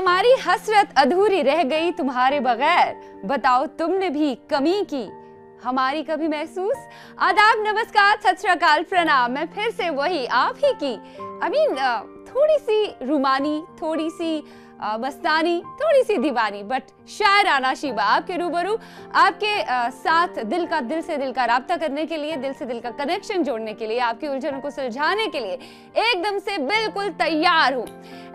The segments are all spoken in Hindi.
हमारी हसरत अधूरी रह गई तुम्हारे बगैर, बताओ तुमने भी कमी की हमारी कभी महसूस। आदाब, नमस्कार, सत श्री अकाल, प्रणाम। मैं फिर से वही आप ही की थोड़ी सी रूमानी, थोड़ी सी मस्तानी, थोड़ी सी दीवानी, बट शायराना शीबा आपके रूबरू, आपके साथ दिल से दिल का राब्ता करने के लिए, दिल से दिल का कनेक्शन जोड़ने के लिए, आपकी उलझनों को सुलझाने के लिए एकदम से बिल्कुल तैयार हूँ।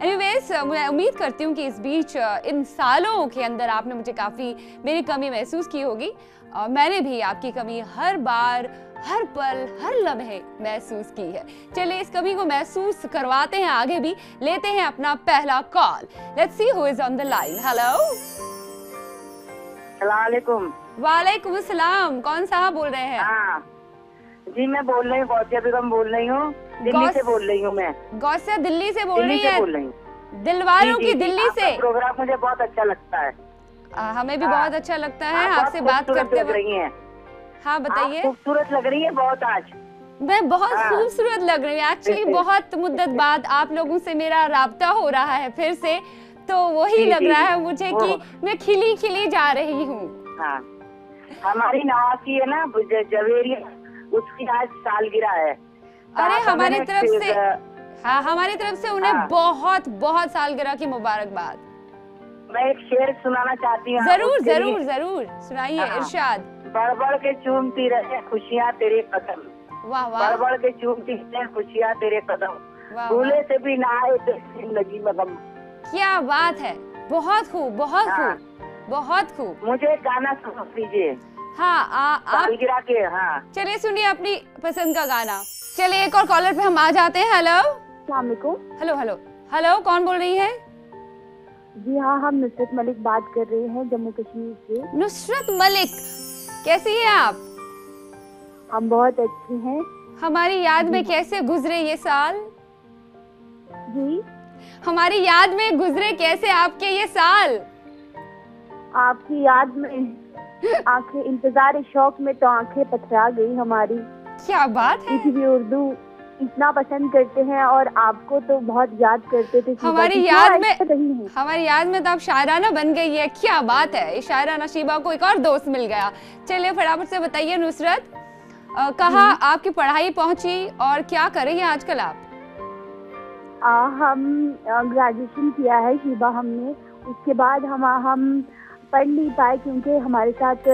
एनीवेज, मैं उम्मीद करती हूँ कि इस बीच इन सालों के अंदर आपने मुझे काफ़ी मेरी कमी महसूस की होगी। मैंने भी आपकी कमी हर बार, हर पल, हर लम्हे महसूस की है। चलिए इस कमी को महसूस करवाते हैं, आगे भी लेते हैं अपना पहला call. Let's see who is on the line. Hello, अस्सलाम वालेकुम। वालेकुम अस्सलाम। कौन साहब बोल रहे हैं? हाँ जी, मैं बोल रही हूँ, गौसिया बेगम बोल रही हूँ, दिल्ली से बोल रही हूँ। मैं गौसिया दिल्ली से बोल रही है? बोल रही हूँ, दिलवालों की दिल्ली से। प्रोग्राम मुझे बहुत अच्छा लगता है। हमें भी बहुत अच्छा लगता है आपसे बात करते हुए। हाँ बताइए। खूबसूरत लग रही है बहुत आज। मैं बहुत खूबसूरत लग रही हूँ एक्चुअली। बहुत मुद्दत बाद आप लोगों से मेरा राब्ता हो रहा है फिर से, तो वही लग रहा है मुझे कि मैं खिली खिली जा रही हूँ। हाँ, हमारी नवासी है ना जवेरिया, उसकी आज सालगिरह है। अरे हमारी तरफ से, हाँ हमारी तरफ से उन्हें बहुत बहुत सालगिरह की मुबारकबाद। मैं एक शेर सुनाना चाहती हूँ। जरूर जरूर जरूर सुनाइए, इरशाद। बढ़ के चूमती रहे खुशियाँ तेरे कदम, वाह वाह। बढ़ के चूमती रहे खुशियाँ तेरे कदम, भूले से भी ना आए जिंदगी में गम। क्या बात है, बहुत खूब, बहुत खूब, बहुत खूब। मुझे गाना सुना दीजिए। हाँ सालगिरह के। हाँ चलिए सुनिए अपनी पसंद का गाना। चलिए एक और कॉलर पे हम आ जाते हैं। हेलो, अस्सलाम वालेकुम। हेलो हेलो हेलो, कौन बोल रही है? जी हाँ, हम नुसरत मलिक बात कर रहे हैं जम्मू कश्मीर से। नुसरत मलिक, कैसी हैं आप? हम बहुत अच्छे हैं। हमारी याद में कैसे गुजरे ये साल? जी, हमारी याद में गुजरे कैसे आपके ये साल? आपकी याद में आंखें, इंतजार शौक में तो आंखें पथरा गई हमारी। क्या बात है। इसीलिए उर्दू इतना पसंद करते हैं और आपको तो बहुत याद करते थे। हमारी याद में तो आप शायराना बन गई है। क्या बात है, इस शायराना शीबा को एक और दोस्त मिल गया। चलिए फटाफट से बताइए नुसरत, कहाँ आपकी पढ़ाई पहुंची और क्या कर रही हैं आजकल आप? हम ग्रेजुएशन किया है शीबा हमने। उसके बाद हम पढ़ नहीं पाए क्योंकि हमारे साथ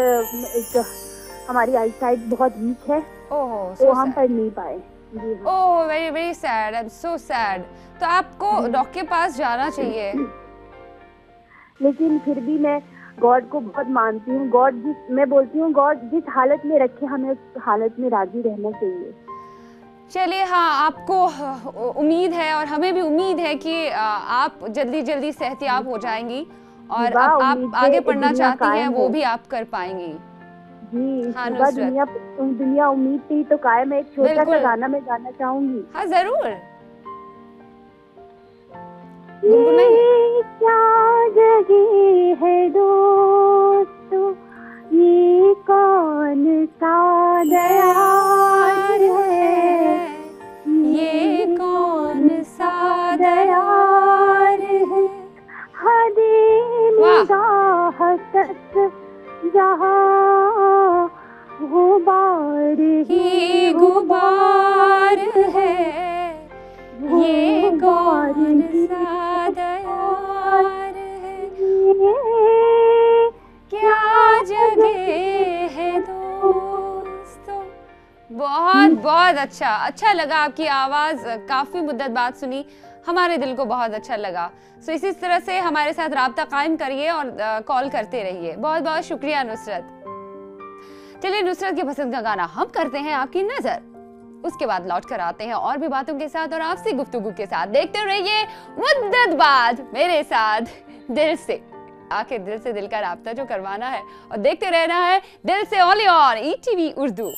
हमारी आई साइट बहुत वीक है। तो हम पढ़ नहीं पाए। Oh very very sad, I am so sad. तो आपको डॉक्टर के पास जाना चाहिए। लेकिन फिर भी मैं गॉड को बहुत मानती हूँ। मैं बोलती हूँ गॉड जिस हालत में रखे हमें उस हालत में राजी रहना चाहिए। चलिए हाँ, आपको उम्मीद है और हमें भी उम्मीद है कि आप जल्दी जल्दी सेहतियाब हो जाएंगी और आप आगे पढ़ना चाहती हैं वो भी आप कर पाएंगी। जी हाँ, दुनिया उम्मीद पे ही तो कायम है। एक छोटा सा गाना मैं गाना चाहूंगी। हाँ जरूर। ये क्या जगह है दोस्तों, ये कौन सा दयार है, ये कौन सा दयार है, हदे निगाह तक जहाँ गुबार ही गुबार है, ये कौन सा दयार है, क्या जगह है दोस्तों। बहुत बहुत अच्छा लगा। आपकी आवाज काफी मुद्दत बाद सुनी, हमारे दिल को बहुत अच्छा लगा। सो इसी तरह से हमारे साथ राब्ता कायम करिए और कॉल करते रहिए। बहुत बहुत शुक्रिया नुसरत। चलिए नुसरत की पसंद का गाना हम करते हैं आपकी नजर, उसके बाद लौट कर आते हैं और भी बातों के साथ और आपसी गुफ्तगू के साथ। देखते रहिए मुद्दत बाद मेरे साथ दिल से। आखिर दिल से दिल का राब्ता जो करवाना है और देखते रहना है दिल से ओनली ऑन ईटीवी उर्दू।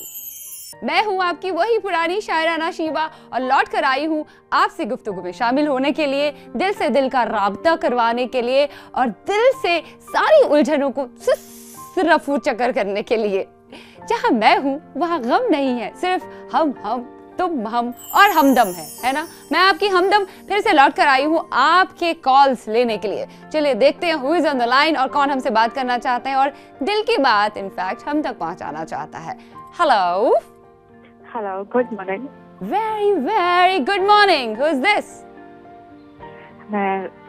मैं हूं आपकी वही पुरानी शायराना शीबा और लौट कर आई हूं आपसे गुफ्तगू में शामिल होने के लिए, दिल से दिल का राब्ता करवाने के लिए और दिल से सारी उलझनों को रफू चक्कर करने के लिए। जहां मैं हूं वहां गम नहीं है, सिर्फ हम तुम, हम और हमदम है ना। मैं आपकी हमदम फिर से लौट कर आई हूँ आपके कॉल्स लेने के लिए। चलिए देखते हैं who is on the line और कौन हमसे बात करना चाहते हैं और दिल की बात इनफैक्ट हम तक पहुंचाना चाहता है। Hello hello, good morning. Very very good morning. Who is this?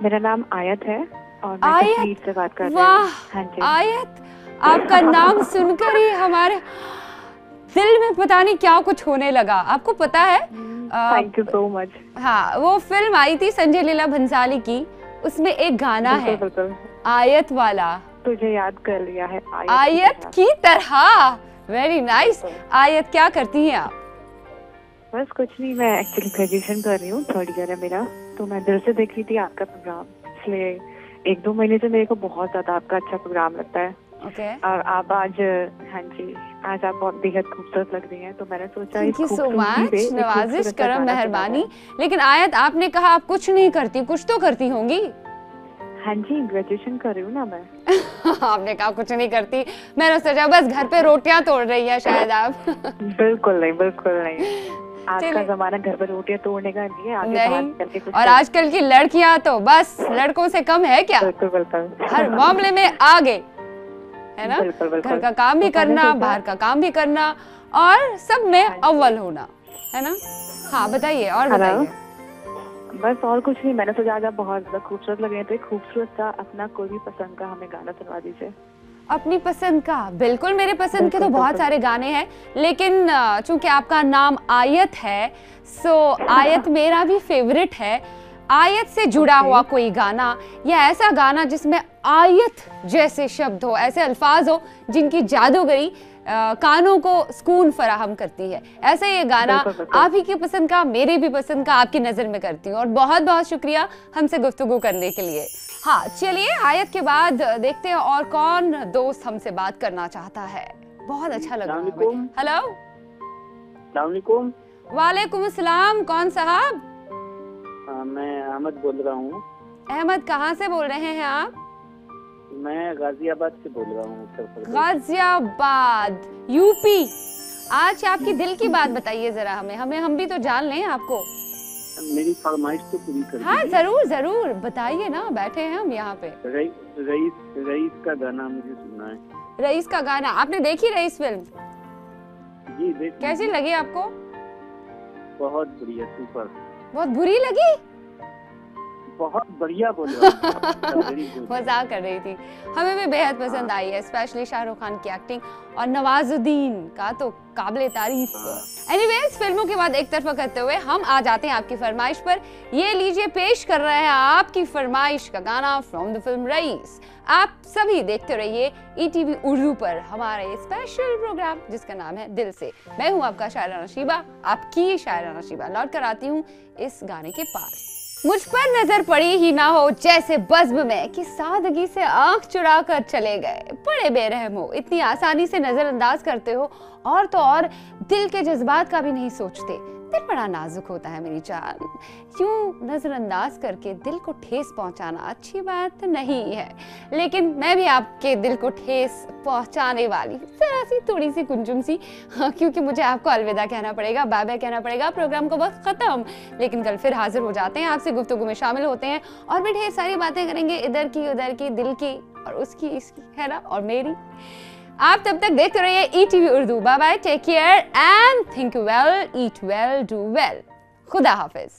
मेरा नाम आयत है और मैं आयत? कश्मीर से बात कर रही वाह हूँ। हाँ जी। आयत, आपका नाम सुनकर ही हमारे दिल में पता नहीं क्या कुछ होने लगा। आपको पता है थैंक यू सो मच। हाँ, वो फिल्म आई थी संजय लीला भंसाली की, उसमें एक गाना है बिल्कुल। आयत वाला, तुझे याद कर लिया है आयत की तरह। Very nice. आयत, क्या करती हैं आप? बस कुछ नहीं, मैं एक्चुअली ग्रेजुएशन कर रही हूँ, थर्ड ईयर है मेरा। तो मैं दिल से देख रही थी आपका प्रोग्राम, इसलिए 1-2 महीने से मेरे को बहुत ज्यादा आपका अच्छा प्रोग्राम लगता है। ओके। और आप आज, हाँ जी, आज आप बहुत बेहद खूबसूरत लग रही हैं, तो मैंने सोचा थैंक यू सो मच, नवाजिश करम, मेहरबानी। लेकिन आयत, आपने कहा आप कुछ नहीं करती, कुछ तो करती होंगी। हाँ जी, ग्रेजुएशन कर रही हूँ ना मैं। आपने कहा कुछ नहीं करती, मैंने सोचा बस घर पे रोटियां तोड़ रही है शायद आप। बिल्कुल नहीं, बिल्कुल नहीं। आज का जमाना घर पर रोटियां तोड़ने का नहीं है, आगे बाहर चल के कुछ और आजकल की लड़कियां तो बस लड़कों से कम है क्या? बिल्कुल बिल्कुल। हर मामले में आगे, है ना। बिल्कुल बिल्कुल। घर का काम भी करना, बाहर का काम भी करना और सब में अव्वल होना, है ना। हाँ बताइए, और बताइए। बस और कुछ नहीं, मैंने सोचा आज आप बहुत ज्यादा खूबसूरत लग रहे हैं, तो एक खूबसूरत सा अपना कोई भी पसंद का हमें गाना सुनवा दीजिए। अपनी पसंद का? बिल्कुल, मेरे पसंद के तो बहुत सारे गाने हैं, लेकिन चूंकि आपका नाम आयत है, सो आयत मेरा भी फेवरेट है। आयत से जुड़ा हुआ कोई गाना या ऐसा गाना जिसमें आयत जैसे शब्द हो, ऐसे अल्फाज हो जिनकी जादूगरी कानों को सुकून फराहम करती है। ऐसा ये गाना आप ही की पसंद का, मेरे भी पसंद का आपकी नजर में करती हूँ। और बहुत बहुत शुक्रिया हमसे गुफ्तगू करने के लिए। हाँ चलिए, आयत के बाद देखते हैं और कौन दोस्त हमसे बात करना चाहता है। बहुत अच्छा लगा। हेलो, वालेकुम अस्सलाम। कौन साहब? मैं अहमद बोल रहा हूँ। अहमद, कहाँ से बोल रहे हैं आप? मैं गाजियाबाद से बोल रहा हूँ, उत्तर प्रदेश। गाजियाबाद, यूपी। आज आपकी दिल की बात बताइए जरा हमें, हम भी तो जान लें आपको। मेरी फरमाइश तो पूरी कर। हाँ जरूर जरूर, बताइए ना, बैठे हैं हम यहाँ पे। रईस का गाना मुझे सुनना है। रईस का गाना? आपने देखी रईस फिल्म? जी देखी। कैसी लगी आपको? बहुत बढ़िया, सुपर। बहुत बुरी लगी? बहुत बढ़िया बोल रहा हूँ। मजाक कर रही थी। हमें भी बेहद पसंद आई है, स्पेशली शाहरुख खान की एक्टिंग और नवाजुद्दीन का तो काबिले तारीफ। एनीवेज, फिल्मों के बाद एक तरफा करते हुए हम आ जाते हैं आपकी फरमाइश पर। ये लीजिए, पेश कर रहे हैं आपकी फरमाइश का गाना फ्रॉम द फिल्म रईस। आप सभी देखते रहिए ETV उर्दू पर हमारा ये स्पेशल प्रोग्राम जिसका नाम है दिल से। मैं हूँ आपका शायरा नशीबा, आपकी शायरा नशीबा। लौट कर आती हूँ इस गाने के पार। मुझ पर नजर पड़ी ही ना हो जैसे बज़्म में कि सादगी से आंख चुरा कर चले गए। बड़े बेरहम हो, इतनी आसानी से नजरअंदाज करते हो, और तो और दिल के जज्बात का भी नहीं सोचते। दिल बड़ा नाजुक होता है मेरी जान, यूं नजरअंदाज करके दिल को ठेस पहुंचाना अच्छी बात नहीं है। लेकिन मैं भी आपके दिल को ठेस पहुंचाने वाली जरा सी थोड़ी सी कुंजुम सी, क्योंकि मुझे आपको अलविदा कहना पड़ेगा, बाय बाय कहना पड़ेगा। प्रोग्राम को वक्त खत्म, लेकिन कल फिर हाजिर हो जाते हैं, आपसे गुफ्तगू में शामिल होते हैं और भी ढेर सारी बातें करेंगे, इधर की उधर की, दिल की और उसकी इसकी, है ना, और मेरी। आप तब तक देखते रहिए ETV Urdu. Bye bye, take care and think well, eat well, do well. खुदा हाफिज।